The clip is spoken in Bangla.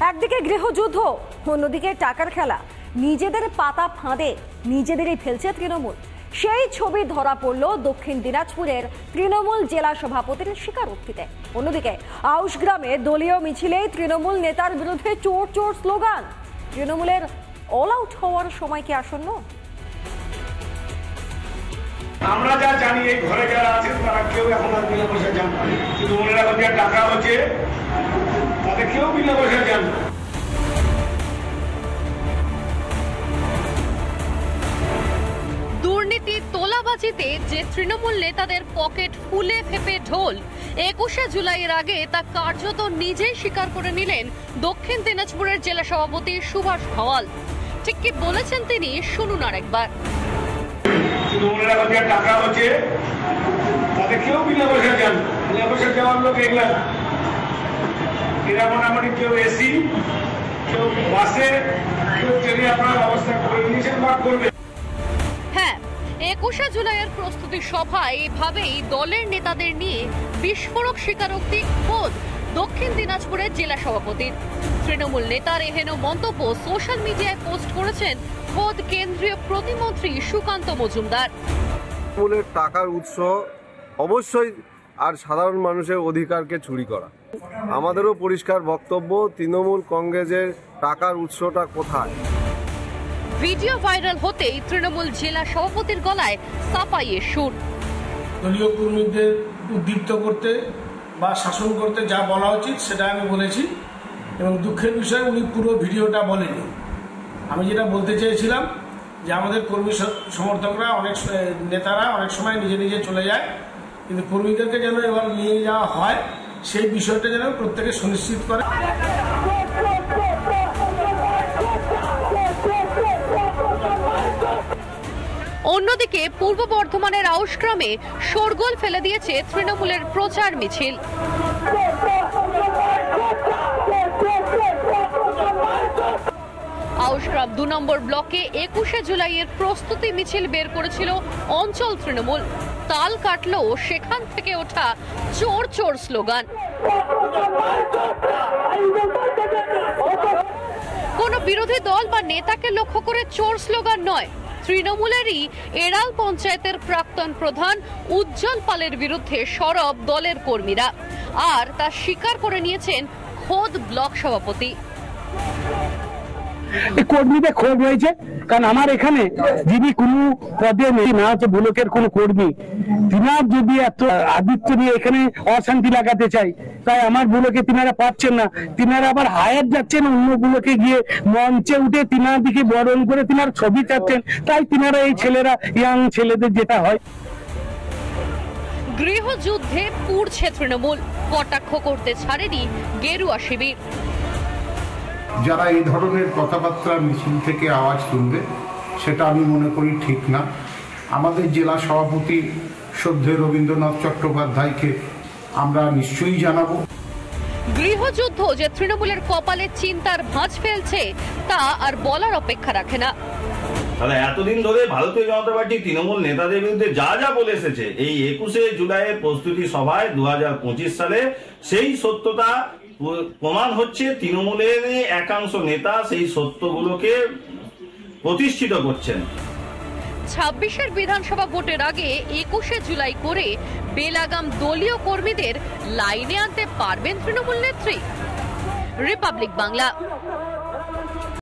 একদিকে গৃহযুদ্ধ, অন্যদিকে টাকার খেলা। নিজেদের পাতা ফাঁদে নিজেদেরই ফেলছে তৃণমূল। সেই ছবি ধরা পড়ল দক্ষিণ দিনাজপুরের তৃণমূল জেলা সভাপতির স্বীকারোক্তিতে। অন্যদিকে আউশ গ্রামে দলীয় মিছিলে তৃণমূল নেতার বিরুদ্ধে চোর চোর স্লোগান। তৃণমূলের অল আউট হওয়ার সময় কি আসন্ন? আমরা যা জানি, এই ঘরে যারা আছেন তারা কেউ এখন আর বিনা পয়সা যান না। তৃণমূলের এখন যা টাকা হচ্ছে তাদের কেউ বিনা পয়সা যান না। দুর্নীতি তোলাবাজিতে যে তৃণমূল নেতাদের পকেট ফুলে ফেপে ঢোল, 21শে জুলাইয়ের আগে তা কার্যত নিজেই স্বীকার করে নিলেন দক্ষিণ দিনাজপুরের জেলা সভাপতি সুভাষ ভাওয়াল। ঠিক কি বলেছেন তিনি, শুনুন আরেকবার। তৃণমূলের এখন যা টাকা হচ্ছে তাদের কেউ বিনা পয়সা যান না। বিনা পয়সা যাওয়ার লোক এগুলা এরা মোটামুটি কেউ এসি, কেউ বাসে, কেউ ট্রেনে আপনার ব্যবস্থা করে নিয়েছেন বা করবে। হ্যাঁ, 21শে জুলাইয়ের প্রস্তুতি সভায় এভাবেই দলের নেতাদের নিয়ে বিস্ফোরক স্বীকারোক্তি খোদ দক্ষিণ দিনাজপুরের জেলা সভাপতির। তৃণমূল নেতার এহেন মন্তব্য সোশ্যাল মিডিয়ায় পোস্ট করেছেন খোদ কেন্দ্রীয় প্রতিমন্ত্রী সুকান্ত মজুমদার। তৃণমূলের টাকার উৎস অবশ্যই আর সাধারণ মানুষের অধিকারকে চুরি করা। আমাদেরও পরিষ্কার বক্তব্য, তৃণমূল কংগ্রেসের টাকার উৎসটা কোথায়। ভিডিও ভাইরাল হতেই তৃণমূল জেলা সভাপতির গলায় সাফাইয়ের সুর। দলীয় কর্মীদের উদ্দীপ্ত করতে বা শাসন করতে যা বলা উচিত সেটা আমি বলেছি, এবং দুঃখের বিষয় উনি পুরো ভিডিওটা বলেনি। আমি যেটা বলতে চেয়েছিলাম যে আমাদের কর্মী সমর্থকরা নেতারা অনেক সময় নিজে নিজে চলে যায়, কিন্তু কর্মীদেরকে যেন এবার নিয়ে যাওয়া হয় সেই বিষয়টা যেন প্রত্যেকে সুনিশ্চিত করে। অন্যদিকে পূর্ব বর্ধমানের আউশ গ্রামে শোরগোল ফেলে দিয়েছে তৃণমূলের প্রচার মিছিল। আউশগ্রাম 2 নম্বর ব্লকে 21শে জুলাইয়ের প্রস্তুতি মিছিল বের করেছিল অঞ্চল তৃণমূল। তাল কাটলো সেখান থেকে ওঠা চোর চোর স্লোগান। কোন বিরোধী দল বা নেতাকে লক্ষ্য করে চোর স্লোগান নয়, তৃণমূলেরই এড়াল পঞ্চায়েতের প্রাক্তন প্রধান উজ্জ্বল পালের বিরুদ্ধে সরব দলের কর্মীরা, আর তা স্বীকার করে নিয়েছেন খোদ ব্লক সভাপতি। কর্মীদের ক্ষোভ হয়েছে, কারণ আমার এখানে যিনি কোনো পদে নেই না, হচ্ছে ব্লকের কোন কর্মী, তিনার যদি এত আদিত্য নিয়ে এখানে অশান্তি লাগাতে চাই, তাই আমার ব্লকে তিনারা পাচ্ছেন না। তিনারা আবার হায়ার যাচ্ছেন অন্য ব্লকে গিয়ে মঞ্চে উঠে তিনার দিকে বরণ করে তিনার ছবি চাচ্ছেন, তাই তিনারা এই ছেলেরা ইয়াং ছেলেদের যেটা হয়। গৃহযুদ্ধে পুড়ছে তৃণমূল, কটাক্ষ করতে ছাড়েনি গেরুয়া শিবির। যারা এই ধরনের কথাবার্তা মিছিল থেকে আওয়াজ তুলবে সেটা আমি মনে করি ঠিক না। আমাদের জেলা সভাপতি শ্রদ্ধেয় রবীন্দ্রনাথ চট্টোপাধ্যায়কে আমরা নিশ্চয়ই জানাবো। গৃহযুদ্ধ যে তৃণমূলের কপালে চিন্তার ভাঁজ ফেলছে তা আর বলার অপেক্ষা রাখে না। তাহলে এতদিন ধরে ভারতীয় জনতা পার্টি তৃণমূল নেতাদের বিরুদ্ধে যা যা বলে এসেছে, এই 21শে জুলাইয়ের প্রস্তুতি সভায় 2025 সালে সেই সত্যতা প্রমাণ হচ্ছে। তৃণমূলের একাংশ নেতা সেই সত্যগুলোকে প্রতিষ্ঠিত করছেন। 26এর বিধানসভা ভোটের আগে 21শে জুলাই করে বেলাগাম দলীয় কর্মীদের লাইনে আনতে পারবেন তৃণমূল নেত্রী? রিপাবলিক বাংলা।